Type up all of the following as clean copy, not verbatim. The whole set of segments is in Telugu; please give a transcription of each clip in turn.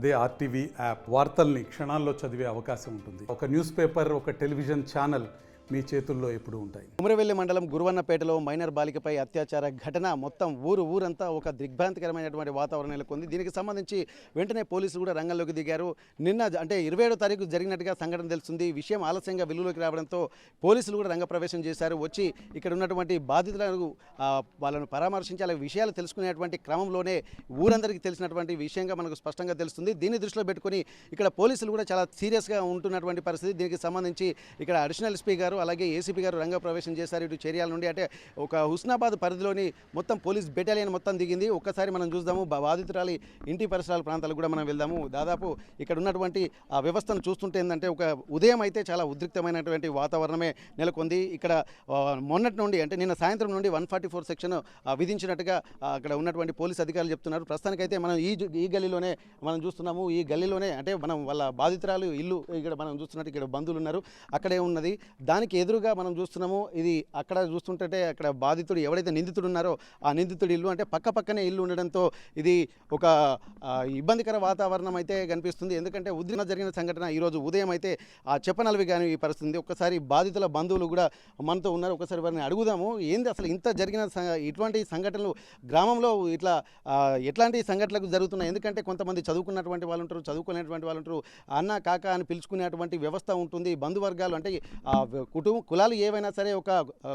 అదే ఆర్టీవీ యాప్ వార్తల్ని క్షణాల్లో చదివే అవకాశం ఉంటుంది. ఒక న్యూస్ పేపర్, ఒక టెలివిజన్ ఛానల్ మీ చేతుల్లో ఎప్పుడూ ఉంటాయి. కుమరవెల్లి మండలం గురువన్నపేటలో మైనర్ బాలికపై అత్యాచార ఘటన మొత్తం ఊరంతా ఒక దిగ్భ్రాంతికరమైనటువంటి వాతావరణం నెలకొంది. దీనికి సంబంధించి వెంటనే పోలీసులు కూడా రంగంలోకి దిగారు. నిన్న అంటే 27వ తారీఖు జరిగినట్టుగా సంఘటన తెలుస్తుంది. విషయం ఆలస్యంగా వెలుగులోకి రావడంతో పోలీసులు కూడా రంగప్రవేశం చేశారు. వచ్చి ఇక్కడ ఉన్నటువంటి బాధితులను వాళ్ళను పరామర్శించి అలాగే విషయాలు తెలుసుకునేటువంటి క్రమంలోనే ఊరందరికీ తెలిసినటువంటి విషయంగా మనకు స్పష్టంగా తెలుస్తుంది. దీన్ని దృష్టిలో పెట్టుకుని ఇక్కడ పోలీసులు కూడా చాలా సీరియస్గా ఉంటున్నటువంటి పరిస్థితి. దీనికి సంబంధించి ఇక్కడ అడిషనల్ ఎస్పీ గారు అలాగే ఏసీపీ గారు రంగప్రవేశం చేశారు. ఇటు చర్యల నుండి అంటే ఒక హుస్నాబాద్ పరిధిలోని మొత్తం పోలీస్ బెటాలియన్ మొత్తం దిగింది. ఒక్కసారి మనం చూద్దాము బాధితురాలి ఇంటి పరిసరాల ప్రాంతాలకు కూడా మనం వెళ్దాము. దాదాపు ఇక్కడ ఉన్నటువంటి ఆ వ్యవస్థను చూస్తుంటే ఏంటంటే ఒక ఉదయం అయితే చాలా ఉద్రిక్తమైనటువంటి వాతావరణమే నెలకొంది. ఇక్కడ మొన్నటి నుండి అంటే నిన్న సాయంత్రం నుండి 144 సెక్షన్ విధించినట్టుగా అక్కడ ఉన్నటువంటి పోలీస్ అధికారులు చెప్తున్నారు. ప్రస్తుతానికైతే మనం ఈ గల్లీలోనే మనం చూస్తున్నాము. ఈ గల్లీలోనే అంటే మనం వాళ్ళ బాధితురాలు ఇల్లు ఇక్కడ మనం చూస్తున్నట్టు ఇక్కడ బంధువులు ఉన్నారు, అక్కడే ఉన్నది. దానికి ఎదురుగా మనం చూస్తున్నాము. ఇది అక్కడ చూస్తుంటే అక్కడ బాధితుడు ఎవరైతే నిందితుడు ఉన్నారో ఆ నిందితుడి ఇల్లు అంటే పక్కనే ఇల్లు ఉండడంతో ఇది ఒక ఇబ్బందికర వాతావరణం అయితే కనిపిస్తుంది. ఎందుకంటే ఉద్రిక్తత జరిగిన సంఘటన ఈరోజు ఉదయం అయితే ఆ చెప్పనలవి కానీ ఈ పరిస్థితి. ఒక్కసారి బాధితుల బంధువులు కూడా మనతో ఉన్నారు. ఒకసారి వారిని అడుగుదాము. ఏంది అసలు ఇంత జరిగిన ఇటువంటి సంఘటనలు గ్రామంలో ఇట్లా ఎట్లాంటి సంఘటనలకు జరుగుతున్నాయి? ఎందుకంటే కొంతమంది చదువుకున్నటువంటి వాళ్ళు ఉంటారు, చదువుకునేటువంటి వాళ్ళు ఉంటారు, అన్న కాక అని పిలుచుకునేటువంటి వ్యవస్థ ఉంటుంది. బంధువర్గాలు అంటే కులాలు ఏవైనా సరే ఒక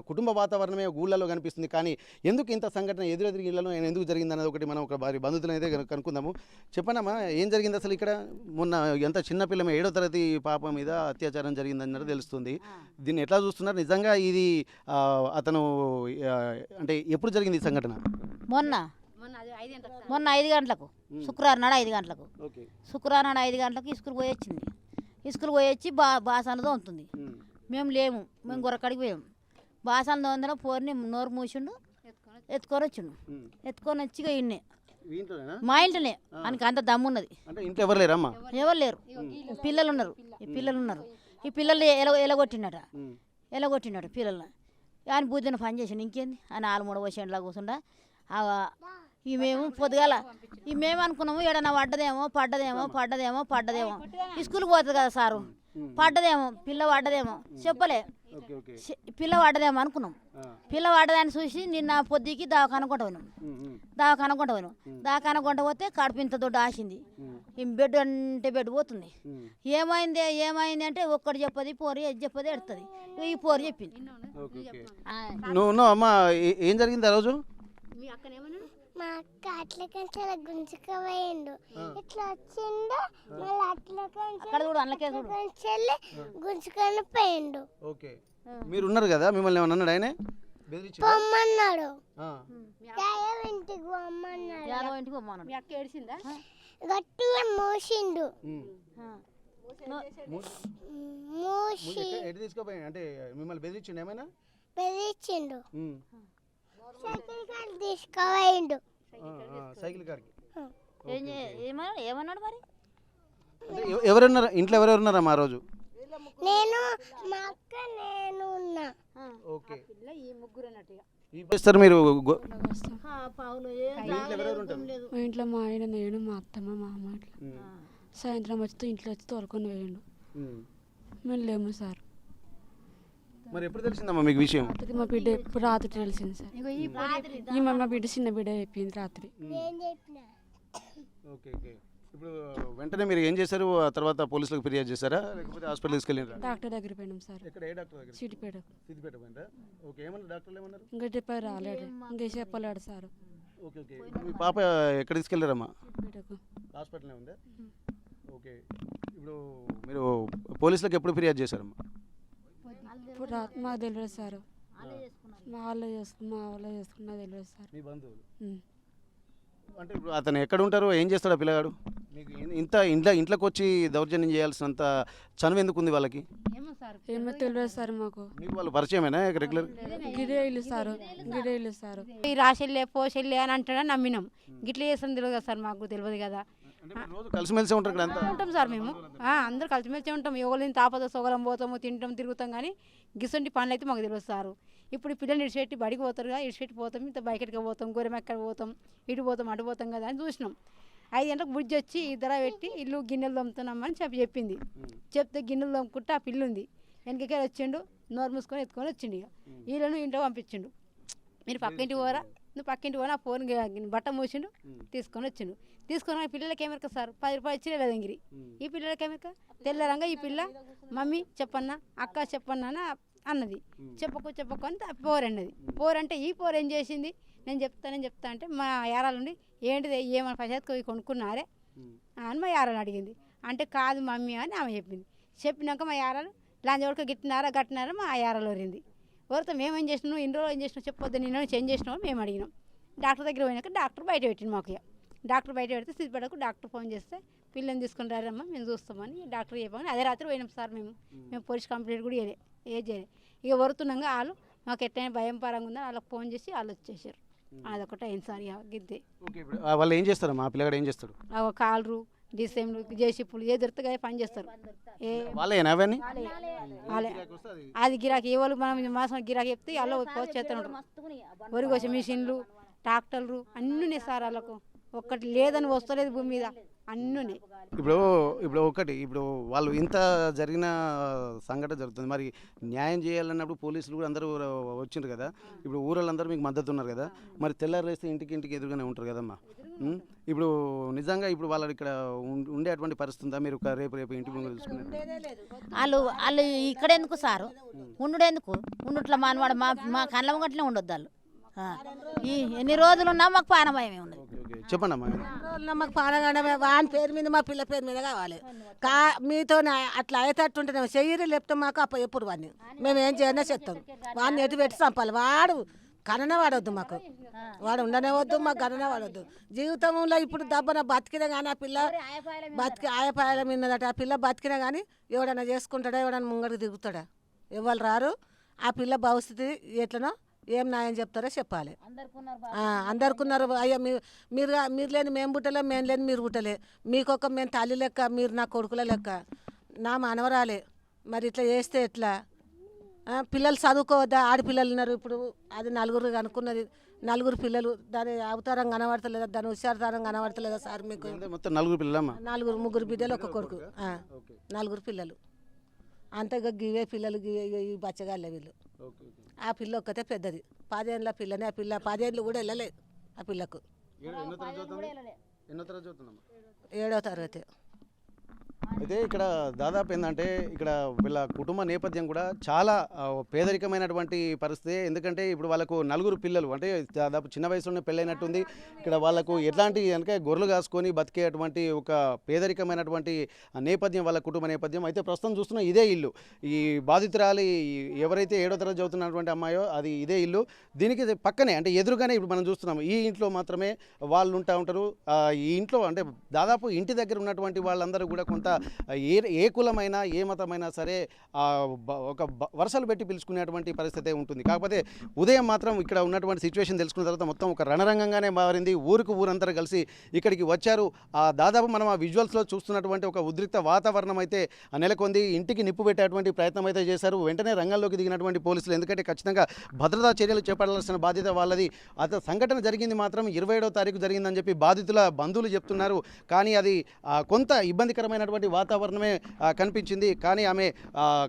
కుటుంబ వాతావరణమే ఊళ్ళలో కనిపిస్తుంది. కానీ ఎందుకు ఇంత సంఘటన ఎదురెదురు ఇళ్లలో ఎందుకు జరిగింది అనేది ఒకటి మనం ఒక వారి బంధువులను అయితే కనుక్కుందాము. చెప్పనమ్మా, ఏం జరిగింది అసలు ఇక్కడ? మొన్న ఎంత చిన్నపిల్ల 7వ తరగతి పాప మీద అత్యాచారం జరిగిందన్నది తెలుస్తుంది. దీన్ని ఎట్లా చూస్తున్నారు? నిజంగా ఇది అతను అంటే ఎప్పుడు జరిగింది ఈ సంఘటన? మొన్న 5 గంటలకు శుక్రవారం నాడు 5 గంటలకు శుక్రవారం నాడు 5 గంటలకు ఇసుకలు పోయి వచ్చింది. ఇసుకలు పోయి వచ్చి బాసానదో ఉంటుంది. మేము లేము, మేము గొర్రకాడికి పోయాము. బాసాలు తోందర పోరిని నోరు మూసిండు, ఎత్తుకొని వచ్చిండు. ఎత్తుకొని వచ్చి ఇన్నే మా ఇంట్లోనే ఆయనకి అంత దమ్మున్నది. ఎవరు లేరు, పిల్లలు ఉన్నారు. ఈ పిల్లలు ఎలగొట్టిండట పిల్లల్ని. ఆయన బుద్ధిని పని చేసిండు. ఇంకేంది ఆయన 3 వచ్చేలా కూర్చుండా. మేము పొద్దుగాల మేము అనుకున్నాము ఏడన్నా పడ్డదేమో స్కూల్కి పోతుంది కదా సారు, పడ్డదేమో పిల్ల పడ్డదేమో చెప్పలే, పిల్ల పడ్డదేమో అనుకున్నాం. పిల్ల పడ్డదాన్ని చూసి నిన్న పొద్దుకి దావకాన కొంట పోతే కడుపు ఇంత దొడ్డు ఆసింది. బెడ్ అంటే బెడ్ పోతుంది. ఏమైంది అంటే ఒక్కటి చెప్పది పోరి, అది చెప్పది ఎడుతుంది. ఈ పోరి చెప్పింది. అమ్మా, ఏం జరిగింది ఆ రోజు? మా అక్క అట్ల కంచెల గుంజుకపోయిండు, ఇట్లా వచ్చిండు, మళ్ళీ అట్ల కంచెల్లి గుంజుకొని పోయిండు. మీరు ఉన్నారు కదా, మిమ్మల్ని ఏమన్నా అన్నాడు? ఆయన పొమ్మన్నాడు, ఇంటికి పొమ్మన్నాడు, గట్టిగా మూసిండు. అంటే మిమ్మల్ని బెదిరించిండు? ఏమైనా బెదిరించిండు. సైకిల్ కార్ తీసుకుపోయిండు. సైకిల్ కార్కి ఏమన్నాడు మరి? ఎవరున్నారు ఇంట్లో? ఎవరెవరున్నారమ్మా ఆ రోజు? నేను, మా అక్క, నేను ఉన్నా. ఓకే, మీరు మా ఇంట్లో మా ఆయన, నేను, మా అత్తమ్మ, మా అమ్మ. సాయంత్రం వచ్చి ఇంట్లో వచ్చి తోలుకొని పోయిండు. మేము లేము సార్. మరి ఎప్పుడు తెలిసిందమ్మా మీకు విషయం? మా బిడ్డ ఇప్పుడు రాత్రి తెలిసింది సార్. మా బిడ్డ చిన్న బిడ్డ చెప్పింది రాత్రి. ఓకే, ఇప్పుడు వెంటనే మీరు ఏం చేశారు? ఆ తర్వాత పోలీసులకు ఫిర్యాదు చేశారా లేకపోతే హాస్పిటల్ తీసుకెళ్ళారా? డాక్టర్ దగ్గర పోయినాం సార్. ఎక్కడ? ఏ డాక్టర్ దగ్గర? సిద్దిపేట పోయినరా? ఓకే, ఏమన్నారు డాక్టర్లు? ఏమన్నారు? ఇంకా చెప్పారు రాలేడు, ఇంకా చెప్పలేడు సార్. ఓకే, మీ పాప ఎక్కడ తీసుకెళ్ళారమ్మా? సిద్దిపేటకు. హాస్పిటల్లో ఉందా? ఓకే, ఇప్పుడు మీరు పోలీసులకు ఎప్పుడు ఫిర్యాదు చేశారమ్మా? ఇప్పుడు మాకు తెలియదు సార్. మా వాళ్ళు చేసుకున్నా తెలియదు సార్. మీ బంధువులు అంటే ఇప్పుడు అతను ఎక్కడ ఉంటారు, ఏం చేస్తాడు పిల్లగాడు? మీకు ఇంట్లోకి వచ్చి దౌర్జన్యం చేయాల్సినంత చనువు ఎందుకు ఉంది వాళ్ళకి? ఏమో తెలియదు సార్ మాకు. మీకు వాళ్ళు పరిచయమేనా రెగ్యులర్? గిడే ఇల్లు సార్. ఈ రాశెళ్ళే పోషెళ్ళే అని అంటాడని నమ్మినాం. గిట్ల చేస్తాను తెలియదు కదా సార్, మాకు తెలియదు కదా. రోజు కలిసిమెలిసి ఉంటారు ఇక్కడ? ఉంటాం సార్ మేము, అందరూ కలిసిమెలిసి ఉంటాం. ఎవరిని తాపతో సోగలం పోతాము, తింటాం, తిరుగుతాం. కానీ గిసంటి పనులు అయితే మాకు తెలియదు సారు. ఇప్పుడు పిల్లల్ని ఇడిచిపెట్టి బడికి పోతారు కదా, ఇడిచిపెట్టి పోతాం, ఇంత బయటకి పోతాం, గొర్రెమెక్కడ పోతాం, ఇటు పోతాం, అటు పోతాం కదా అని చూసినాం. 5 గంటలకు బుజ్జి వచ్చి ఇద్దర పెట్టి ఇల్లు గిన్నెలు తోముతున్నామని చెప్పింది. చెప్తే గిన్నెలు తోముకుంటే ఆ పిల్ల ఉంది వెనకకే వచ్చిండు, నోరు మూసుకొని ఎత్తుకొని వచ్చిండు. ఇక వీళ్ళను ఇంట్లో పంపించిండు. మీరు పక్కింటి పోరా, నువ్వు పక్కింటి పోనా, ఫోన్ బట్ట మూసిండు తీసుకొని వచ్చిండు. తీసుకొని పిల్లలకి ఏమెరక సార్ 10 రూపాయలు ఇచ్చి లేదంగిరి. ఈ పిల్లలకి ఏమెరక తెల్లరంగా ఈ పిల్ల మమ్మీ చెప్పన్నా, అక్క చెప్పన్నా అన్నది. చెప్పకు అని పోరన్నది. పోరంటే ఈ పోరు ఏం చేసింది, నేను చెప్తా అంటే మా యారాలుండి ఏంటిది ఏమైనా పైసలు కొనుక్కున్నారే అని మా యారాలు అడిగింది. అంటే కాదు మమ్మీ అని ఆమె చెప్పింది. చెప్పినాక మా యారాలు లంచ్ వరకు గట్టినారా మా యారాలు వరింది. ఎవరితో మేమేం చేసినావు, ఇన్ని రోజులు ఏం చేసినావు చెప్పొద్దు, నేను చేంజ్ చేసినావు మేము అడిగినాం. డాక్టర్ దగ్గర పోయినాక డాక్టర్ బయట పెట్టింది మాకు. ఇక డాక్టర్ బయట పెడితే సిద్ధిపడకు డాక్టర్ ఫోన్ చేస్తే పిల్లని తీసుకుని రారమ్మా మేము చూస్తామని డాక్టర్ చెప్పామని అదే రాత్రి పోయినాం సార్. మేము పోలీస్ కంప్లైంట్ కూడా చేయలే. ఇక వరుతున్నాగా వాళ్ళు మాకు ఎట్లయినా భయం పరంగా ఉందని వాళ్ళకి ఫోన్ చేసి వాళ్ళు వచ్చేసారు. అదొకటి అయింది సార్. ఇక గిద్దే వాళ్ళు ఏం చేస్తారు, మా పిల్లగాడు ఏం చేస్తాడు? కాలరు డిసెంబర్ జేసిప్పులు ఏ దొరుకుతాయి పని చేస్తారు. అవన్నీ అది గిరాకీ ఏ వాళ్ళు మనం మాసం గిరాకీ చెప్తే అలా చేస్తూ ఉంటారు. వరికోసే మిషన్లు ట్రాక్టర్లు అన్నీ సార్. వాళ్ళకు ఒక్కటి లేదని వస్తలేదు భూమి మీద అన్నీ. ఇప్పుడు వాళ్ళు ఇంత జరిగిన సంఘటన జరుగుతుంది, మరి న్యాయం చేయాలన్నప్పుడు పోలీసులు కూడా అందరూ వచ్చిండ్రు కదా. ఇప్పుడు ఊళ్ళందరూ మీకు మద్దతు ఉన్నారు కదా, మరి తెల్లారేస్తే ఇంటికి ఎదురుగానే ఉంటారు కదమ్మా. ఇప్పుడు నిజంగా ఇప్పుడు వాళ్ళు ఇక్కడ ఉండేటువంటి పరిస్థితి ఉందా? మీరు రేపు ఇంటి ముందు వాళ్ళు ఇక్కడ ఎందుకు సారు ఉండుడెందుకు ఉండుట్లా మానవాడు మా కళ్ళ ముంగట్లే ఉండొద్దు. వాళ్ళు ఎన్ని రోజులున్నా మాకు పానమయమే ఉన్నది. చెప్పండి మాకు పానగండమే వాని పేరు మీద మా పిల్ల పేరు మీద కావాలి. మీతో అట్లా అయ్యేటట్టుంటే చెయ్యరు లేకపోతే మాకు అప్ప ఎప్పుడు వాడిని మేము ఏం చేయనా చెప్తాం. వాడిని ఎటు పెట్టి చంపాలి. వాడు కననే వాడొద్దు, మాకు వాడు ఉండనే వద్దు, మాకు కననే వాడొద్దు. జీవితంలో ఇప్పుడు దెబ్బన బతికినా కానీ ఆ పిల్ల ఆయపాయాల మీదట. ఆ పిల్ల బతికినా కానీ ఎవడన్నా చేసుకుంటాడా, ఎవడన్నా ముంగడికి దిగుతాడా? ఎవరు రారు. ఆ పిల్ల భవిష్యత్తు ఎట్లనో ఏం న్యాయం చెప్తారో చెప్పాలి. అందరుకున్నారు. అయ్యో మీరు లేని మేము పుట్టలే, మేము లేని మీరు పుట్టలే, మీకొక మేము తల్లి లెక్క, మీరు నా కొడుకుల లెక్క, నా మనవరాలే. మరి ఇట్లా చేస్తే ఎట్లా? పిల్లలు చదువుకోవద్దా? ఆడపిల్లలు ఉన్నారు. ఇప్పుడు అది 4 అనుకున్నది, 4 పిల్లలు. దాని అవతారం కనబడతలేదా, దాని హుషారుతనం కనబడతలేదా సార్ మీకు? మొత్తం 4 పిల్లలమ్మా. 4 3 బిడ్డలు ఒక కొడుకు, 4 పిల్లలు. అంతగా గివే పిల్లలు ఈ బచ్చగాళ్ళే వీళ్ళు. ఆ పిల్ల ఒక్కతే పెద్దది, 10 ఏళ్ళ పిల్లనే. ఆ పిల్ల 10 ఏళ్ళు కూడా వెళ్ళలేదు. ఆ పిల్లకు 7వ తరగతి. అయితే ఇక్కడ దాదాపు ఏంటంటే ఇక్కడ వీళ్ళ కుటుంబ నేపథ్యం కూడా చాలా పేదరికమైనటువంటి పరిస్థితి. ఎందుకంటే ఇప్పుడు వాళ్ళకు 4 పిల్లలు, అంటే దాదాపు చిన్న వయసులోనే పెళ్ళైనట్టుంది. ఇక్కడ వాళ్ళకు ఎట్లాంటి అంటే గొర్రెలు కాసుకొని బతికేటువంటి ఒక పేదరికమైనటువంటి నేపథ్యం వాళ్ళ కుటుంబ నేపథ్యం. అయితే ప్రస్తుతం చూస్తున్న ఇదే ఇల్లు, ఈ బాధితురాలి ఎవరైతే 7వ తరగతి చదువుతున్నటువంటి అమ్మాయో అది ఇదే ఇల్లు. దీనికి పక్కనే అంటే ఎదురుగానే ఇప్పుడు మనం చూస్తున్నాం ఈ ఇంట్లో మాత్రమే వాళ్ళు ఉంటారు. ఈ ఇంట్లో అంటే దాదాపు ఇంటి దగ్గర ఉన్నటువంటి వాళ్ళందరూ కూడా కొంత ఏ కులమైనా ఏ మతమైనా సరే ఒక వరుసలు పెట్టి పిలుచుకునేటువంటి పరిస్థితి ఉంటుంది. కాకపోతే ఉదయం మాత్రం ఇక్కడ ఉన్నటువంటి సిచ్యువేషన్ తెలుసుకున్న తర్వాత మొత్తం ఒక రణరంగంగానే మారింది. ఊరంతా కలిసి ఇక్కడికి వచ్చారు. దాదాపు మనం ఆ విజువల్స్లో చూస్తున్నటువంటి ఒక ఉద్రిక్త వాతావరణం అయితే నెలకొంది. ఇంటికి నిప్పు పెట్టేటువంటి ప్రయత్నం అయితే చేశారు. వెంటనే రంగంలోకి దిగినటువంటి పోలీసులు, ఎందుకంటే ఖచ్చితంగా భద్రతా చర్యలు చేపట్టాల్సిన బాధ్యత వాళ్ళది. సంఘటన జరిగింది మాత్రం 27వ తారీఖు జరిగిందని చెప్పి బాధితుల బంధువులు చెప్తున్నారు. కానీ అది కొంత ఇబ్బందికరమైనటువంటి వాతావరణమే కనిపించింది. కానీ ఆమె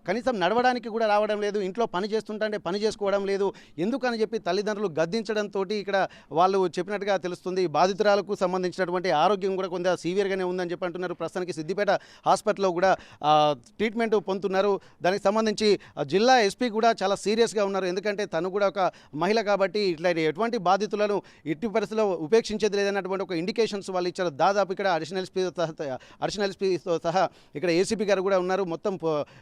కనీసం నడవడానికి కూడా రావడం లేదు, ఇంట్లో పని చేస్తుంటే పని చేసుకోవడం లేదు. ఎందుకని చెప్పి తల్లిదండ్రులు గద్దించడంతో ఇక్కడ వాళ్ళు చెప్పినట్టుగా తెలుస్తుంది. బాధితురాలకు సంబంధించినటువంటి ఆరోగ్యం కూడా కొంత సీవియర్గానే ఉందని చెప్పి అంటున్నారు. ప్రస్తుతానికి సిద్దిపేట హాస్పిటల్లో కూడా ట్రీట్మెంట్ పొందుతున్నారు. దానికి సంబంధించి జిల్లా ఎస్పీ కూడా చాలా సీరియస్గా ఉన్నారు. ఎందుకంటే తను కూడా ఒక మహిళ కాబట్టి ఇట్లా ఎటువంటి బాధితులను ఎట్టి పరిస్థితుల్లో ఉపేక్షించేది లేదన్నటువంటి ఒక ఇండికేషన్స్ వాళ్ళు ఇచ్చారు. దాదాపు ఇక్కడ అడిషనల్ ఎస్పీతో సహా ఇక్కడ ఏసీపీ గారు కూడా ఉన్నారు. మొత్తం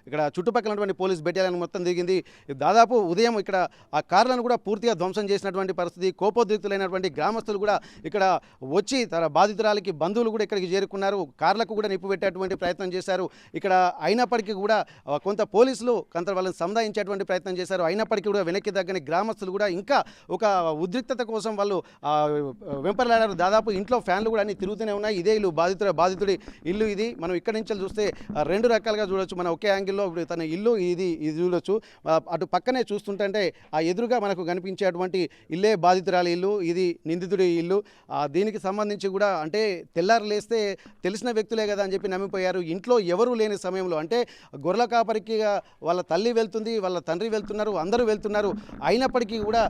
ఇక్కడ చుట్టుపక్కల ఉన్నటువంటి పోలీస్ బెటాలియన్ మొత్తం దిగింది. దాదాపు ఉదయం ఇక్కడ ఆ కార్లను కూడా పూర్తిగా ధ్వంసం చేసినటువంటి పరిస్థితి. కోపోద్రిక్తులైనటువంటి గ్రామస్తులు కూడా ఇక్కడ వచ్చి తన బాధితురాలకి బంధువులు కూడా ఇక్కడికి చేరుకున్నారు. కార్లకు కూడా నిప్పు పెట్టేటువంటి ప్రయత్నం చేశారు. ఇక్కడ అయినప్పటికీ కూడా కొంత పోలీసులు కొంత వాళ్ళని సముదాయించేటువంటి ప్రయత్నం చేశారు. అయినప్పటికీ కూడా వెనక్కి తగ్గని గ్రామస్తులు కూడా ఇంకా ఒక ఉద్రిక్తత కోసం వాళ్ళు వెంపర్లాడారు. దాదాపు ఇంట్లో ఫ్యాన్లు కూడా అన్ని తిరుగుతూనే ఉన్నాయి. ఇదే ఇల్లు బాధితుడి ఇల్లు ఇది. మనం ఇక్కడ నుంచి చూస్తే రెండు రకాలుగా చూడొచ్చు. మనం ఒకే యాంగిల్లో ఇప్పుడు తన ఇల్లు ఇది చూడొచ్చు. అటు పక్కనే చూస్తుంటే ఆ ఎదురుగా మనకు కనిపించేటువంటి ఇల్లే బాధితురాలి ఇల్లు, ఇది నిందితుడి ఇల్లు. దీనికి సంబంధించి కూడా అంటే తెల్లారు లేస్తే తెలిసిన వ్యక్తులే కదా అని చెప్పి నమ్మిపోయారు. ఇంట్లో ఎవరూ లేని సమయంలో అంటే గొర్రెల కాపరికి వాళ్ళ తల్లి వెళ్తుంది, వాళ్ళ తండ్రి వెళ్తున్నారు, అందరూ వెళ్తున్నారు. అయినప్పటికీ కూడా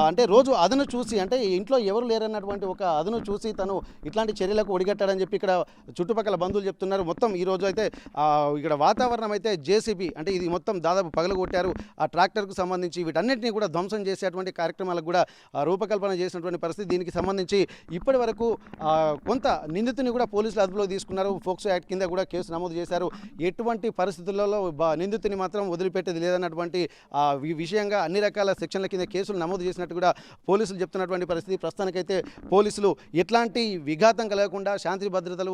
అంటే రోజు అదను చూసి అంటే ఇంట్లో ఎవరు లేరన్నటువంటి ఒక అదను చూసి తను ఇట్లాంటి చర్యలకు ఒడిగట్టాడని చెప్పి ఇక్కడ చుట్టుపక్కల బంధువులు చెప్తున్నారు. మొత్తం ఈరోజు అయితే ఇక్కడ వాతావరణం అయితే జేసీబీ అంటే ఇది మొత్తం దాదాపు పగలగొట్టారు. ఆ ట్రాక్టర్కు సంబంధించి వీటన్నిటిని కూడా ధ్వంసం చేసేటువంటి కార్యక్రమాలకు కూడా రూపకల్పన చేసినటువంటి పరిస్థితి. దీనికి సంబంధించి ఇప్పటి వరకు కొంత నిందితుని కూడా పోలీసులు అదుపులో తీసుకున్నారు. ఫోక్సో యాక్ట్ కింద కూడా కేసు నమోదు చేశారు. ఎటువంటి పరిస్థితులలో నిందితుని మాత్రం వదిలిపెట్టేది లేదన్నటువంటి విషయంగా అన్ని రకాల సెక్షన్ల కింద కేసులు నమోదు చేసినట్టు కూడా పోలీసులు చెప్తున్నటువంటి పరిస్థితి. ప్రస్తుతానికైతే పోలీసులు ఎట్లాంటి విఘాతం కలగకుండా, శాంతి భద్రతలు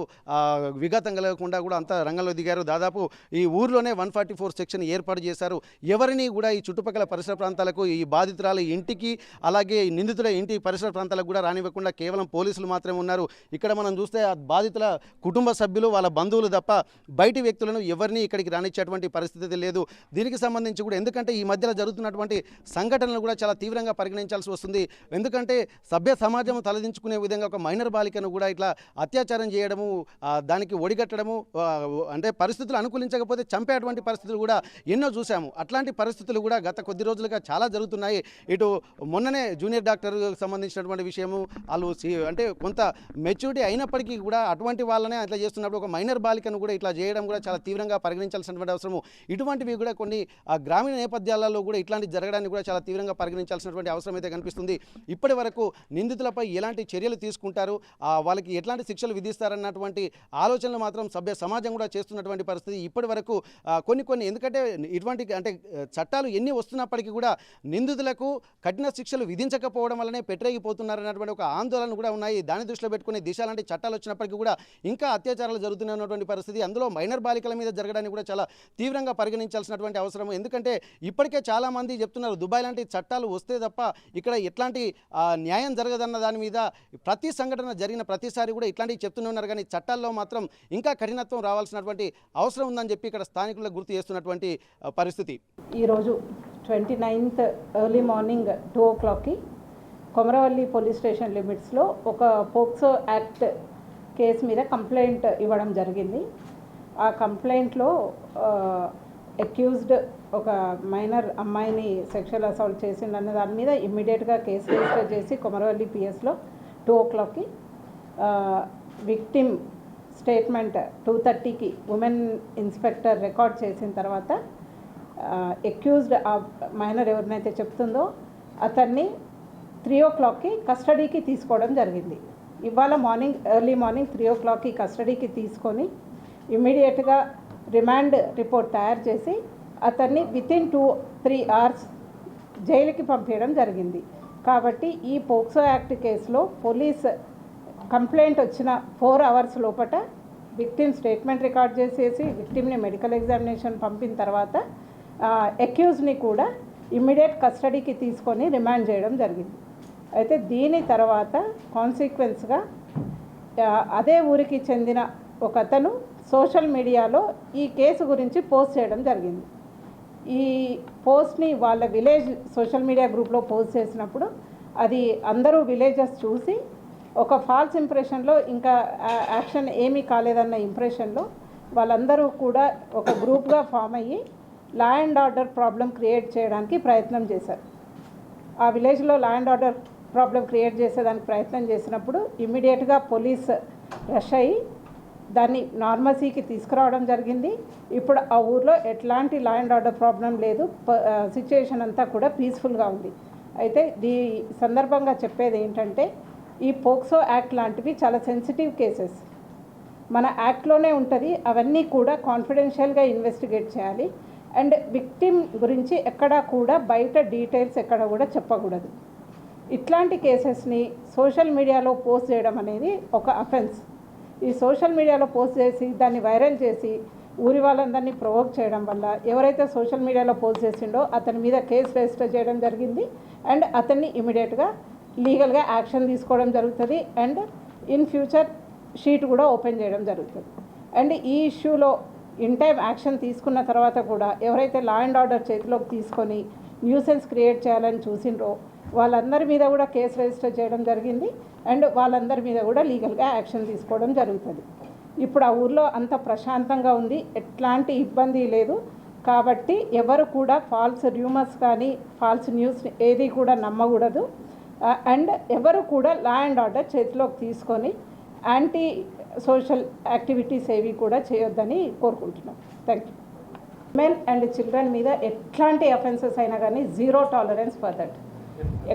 విఘాతం కలగకుండా కూడా అంతా రంగంలో దిగారు. దాదాపు ఈ ఊర్లోనే 144 సెక్షన్ ఏర్పాటు చేశారు. ఎవరిని కూడా ఈ చుట్టుపక్కల పరిసర ప్రాంతాలకు, ఈ బాధితురాల ఇంటికి అలాగే నిందితుల ఇంటి పరిసర ప్రాంతాలకు కూడా రానివ్వకుండా కేవలం పోలీసులు మాత్రమే ఉన్నారు. ఇక్కడ మనం చూస్తే ఆ బాధితుల కుటుంబ సభ్యులు, వాళ్ళ బంధువులు తప్ప బయటి వ్యక్తులను ఎవరిని ఇక్కడికి రానిచ్చేటువంటి పరిస్థితి లేదు. దీనికి సంబంధించి కూడా ఎందుకంటే ఈ మధ్యలో జరుగుతున్నటువంటి సంఘటనలు కూడా చాలా తీవ్రంగా పరిగణించాల్సి వస్తుంది. ఎందుకంటే సభ్య సమాజం తలదించుకునే విధంగా ఒక మైనర్ బాలికను కూడా ఇట్లా అత్యాచారం చేయడము, దానికి ఒడిగట్టడము, అంటే పరిస్థితులు అనుకూలించకపోతే చంపేటువంటి పరిస్థితులు కూడా ఎన్నో చూసాము. అట్లాంటి పరిస్థితులు కూడా గత కొద్ది రోజులుగా చాలా జరుగుతున్నాయి. ఇటు మొన్ననే జూనియర్ డాక్టర్ సంబంధించినటువంటి విషయము, వాళ్ళు అంటే కొంత మెచ్యూరిటీ అయినప్పటికీ కూడా అటువంటి వాళ్ళనే అట్లా చేస్తున్నప్పుడు ఒక మైనర్ బాలికను కూడా ఇట్లా చేయడం కూడా చాలా తీవ్రంగా పరిగణించాల్సినటువంటి అవసరము. ఇటువంటివి కూడా కొన్ని గ్రామీణ నేపథ్యాలలో కూడా ఇట్లాంటి జరగడానికి కూడా చాలా తీవ్రంగా పరిగణించాల్సినటువంటి అవసరం అయితే కనిపిస్తుంది. ఇప్పటి వరకు నిందితులపై ఎలాంటి చర్యలు తీసుకుంటారు, వాళ్ళకి ఎట్లాంటి శిక్షలు విధిస్తారన్నటువంటి ఆలోచనలు మాత్రం సభ్య సమాజం కూడా చేస్తున్నటువంటి పరిస్థితి. ఇప్పటి వరకు కొన్ని ఎందుకంటే ఇటువంటి అంటే చట్టాలు ఎన్ని వస్తున్నప్పటికీ కూడా నిందితులకు కఠిన శిక్షలు విధించకపోవడం వల్లనే పెట్టరేగిపోతున్నారన్నటువంటి ఒక ఆందోళన కూడా ఉన్నాయి. దాన్ని దృష్టిలో పెట్టుకుని దిశ లాంటి చట్టాలు వచ్చినప్పటికీ కూడా ఇంకా అత్యాచారాలు జరుగుతూనే ఉన్నటువంటి పరిస్థితి. అందులో మైనర్ బాలికల మీద జరగడానికి కూడా చాలా తీవ్రంగా పరిగణించాల్సినటువంటి అవసరం. ఎందుకంటే ఇప్పటికే చాలామంది చెప్తున్నారు దుబాయ్ లాంటి చట్టాలు వస్తే తప్ప ఇక్కడ ఎట్లాంటి న్యాయం జరగదన్న దాని మీద ప్రతి సంఘటన జరిగిన ప్రతిసారి కూడా ఇట్లాంటివి చెప్తూనే ఉన్నారు. కానీ చట్టాల్లో మాత్రం ఇంకా కఠినత్వం రావాల్సినటువంటి అవసరం ఉందని చెప్పి ఇక్కడ స్థానికులకు గుర్తు చేస్తున్నటువంటి పరిస్థితి. ఈరోజు 29th ఎర్లీ మార్నింగ్ 2 o'clockకి కొమరవల్లి పోలీస్ స్టేషన్ లిమిట్స్లో ఒక పోక్సో యాక్ట్ కేసు మీద కంప్లైంట్ ఇవ్వడం జరిగింది. ఆ కంప్లైంట్లో అక్యూజ్డ్ ఒక మైనర్ అమ్మాయిని సెక్షువల్ అసాల్ట్ చేసిండన్న దాని మీద ఇమ్మీడియట్గా కేసు రిజిస్టర్ చేసి కొమరవల్లి పిఎస్లో 2 o'clockకి విక్టిమ్ స్టేట్మెంట్ 2:30కి ఉమెన్ ఇన్స్పెక్టర్ రికార్డ్ చేసిన తర్వాత అక్యూజ్డ్ ఆ మైనర్ ఎవరినైతే చెప్తుందో అతన్ని 3 o'clockకి కస్టడీకి తీసుకోవడం జరిగింది. ఇవాళ ఎర్లీ మార్నింగ్ 3 o'clockకి కస్టడీకి తీసుకొని ఇమ్మీడియట్గా రిమాండ్ రిపోర్ట్ తయారు చేసి అతన్ని వితిన్ 2-3 hours జైలుకి పంపించడం జరిగింది. కాబట్టి ఈ పోక్సో యాక్ట్ కేసులో పోలీస్ కంప్లైంట్ వచ్చిన 4 hours లోపల విక్టిమ్ స్టేట్మెంట్ రికార్డ్ చేసేసి విక్టిమ్ని మెడికల్ ఎగ్జామినేషన్ పంపిన తర్వాత అక్యూజ్ని కూడా ఇమ్మీడియట్ కస్టడీకి తీసుకొని రిమాండ్ చేయడం జరిగింది. అయితే దీని తర్వాత కాన్సిక్వెన్స్గా అదే ఊరికి చెందిన ఒక అతను సోషల్ మీడియాలో ఈ కేసు గురించి పోస్ట్ చేయడం జరిగింది. ఈ పోస్ట్ని వాళ్ళ విలేజ్ సోషల్ మీడియా గ్రూప్లో పోస్ట్ చేసినప్పుడు అది అందరూ విలేజెస్ చూసి ఒక ఫాల్స్ ఇంప్రెషన్లో ఇంకా యాక్షన్ ఏమీ కాలేదన్న ఇంప్రెషన్లో వాళ్ళందరూ కూడా ఒక గ్రూప్గా ఫామ్ అయ్యి law and order problem create చేయడానికి ప్రయత్నం చేశారు. ఆ విలేజ్లో law and order problem create చేసేదానికి ప్రయత్నం చేసినప్పుడు ఇమ్మీడియట్గా పోలీస్ రష్ అయ్యి దాన్ని నార్మసీకి తీసుకురావడం జరిగింది. ఇప్పుడు ఆ ఊర్లో ఎట్లాంటి లా అండ్ ఆర్డర్ ప్రాబ్లం లేదు, సిచ్యుయేషన్ అంతా కూడా పీస్ఫుల్గా ఉంది. అయితే ఈ సందర్భంగా చెప్పేది ఏంటంటే ఈ పోక్సో యాక్ట్ లాంటివి చాలా సెన్సిటివ్ కేసెస్ మన యాక్ట్లోనే ఉంటుంది. అవన్నీ కూడా కాన్ఫిడెన్షియల్గా ఇన్వెస్టిగేట్ చేయాలి. అండ్ విక్టిమ్ గురించి ఎక్కడా కూడా బయట డీటెయిల్స్ ఎక్కడ కూడా చెప్పకూడదు. ఇట్లాంటి కేసెస్ని సోషల్ మీడియాలో పోస్ట్ చేయడం అనేది ఒక అఫెన్స్. ఈ సోషల్ మీడియాలో పోస్ట్ చేసి దాన్ని వైరల్ చేసి ఊరి వాళ్ళందరినీ ప్రొవోక్ చేయడం వల్ల ఎవరైతే సోషల్ మీడియాలో పోస్ట్ చేసిండో అతని మీద కేసు రిజిస్టర్ చేయడం జరిగింది. అండ్ అతన్ని ఇమీడియట్గా లీగల్గా యాక్షన్ తీసుకోవడం జరుగుతుంది. అండ్ ఇన్ ఫ్యూచర్ షీట్ కూడా ఓపెన్ చేయడం జరుగుతుంది. అండ్ ఈ ఇష్యూలో ఇన్ టైం యాక్షన్ తీసుకున్న తర్వాత కూడా ఎవరైతే లా అండ్ ఆర్డర్ చేతిలోకి తీసుకొని న్యూసెన్స్ క్రియేట్ చేయాలని చూసిండ్రో వాళ్ళందరి మీద కూడా కేసు రిజిస్టర్ చేయడం జరిగింది అండ్ వాళ్ళందరి మీద కూడా లీగల్గా యాక్షన్ తీసుకోవడం జరుగుతుంది. ఇప్పుడు ఆ ఊర్లో అంత ప్రశాంతంగా ఉంది, ఎట్లాంటి ఇబ్బంది లేదు. కాబట్టి ఎవరు కూడా ఫాల్స్ రూమర్స్ కానీ ఫాల్స్ న్యూస్ ఏది కూడా నమ్మకూడదు. అండ్ ఎవరు కూడా లా అండ్ ఆర్డర్ చేతిలోకి తీసుకొని యాంటీ సోషల్ యాక్టివిటీస్ ఏవి కూడా చేయొద్దని కోరుకుంటున్నాం. Thank you. Men and children మీద ఎట్లాంటి అఫెన్సెస్ అయినా కానీ జీరో టాలరెన్స్ ఫర్ దట్.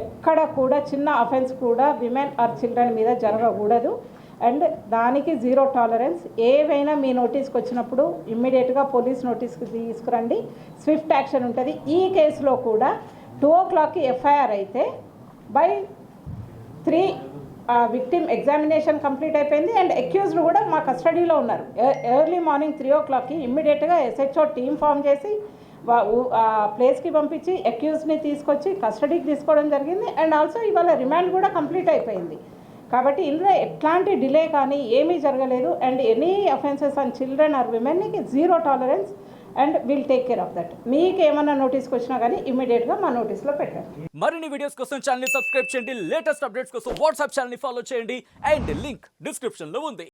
ఎక్కడ కూడా చిన్న అఫెన్స్ కూడా విమెన్ ఆర్ చిల్డ్రన్ మీద జరగకూడదు అండ్ దానికి జీరో టాలరెన్స్. ఏవైనా మీ నోటీస్కి వచ్చినప్పుడు ఇమ్మీడియట్గా పోలీస్ నోటీస్కి తీసుకురండి, స్విఫ్ట్ యాక్షన్ ఉంటుంది. ఈ కేసులో కూడా 2 o'clockకి ఎఫ్ఐఆర్ అయితే బై 3 విక్టిమ్ ఎగ్జామినేషన్ కంప్లీట్ అయిపోయింది అండ్ అక్యూజ్డ్ కూడా మా కస్టడీలో ఉన్నారు. ఎర్లీ మార్నింగ్ 3 o'clockకి ఇమ్మీడియట్గా SHO టీమ్ ఫామ్ చేసి ప్లేస్కి పంపించి అక్యూజ్ని తీసుకొచ్చి కస్టడీకి తీసుకోవడం జరిగింది అండ్ ఆల్సో ఇవాళ రిమాండ్ కూడా కంప్లీట్ అయిపోయింది. కాబట్టి ఇందులో ఎట్లాంటి డిలే కానీ ఏమీ జరగలేదు and any offences on children or విమెన్కి zero tolerance and will take care of that. మీకు ఏమన్నా నోటీస్కి వచ్చినా కానీ ఇమీడియట్గా మా నోటీస్లో పెట్టండి. మరిన్ని వీడియోస్ కోసం ఛానల్ ని సబ్స్క్రైబ్ చేయండి, లేటెస్ట్ అప్డేట్స్ కోసం వాట్సాప్ ఛానల్ ని ఫాలో చేయండి అండ్ లింక్ డిస్క్రిప్షన్ లో ఉంది.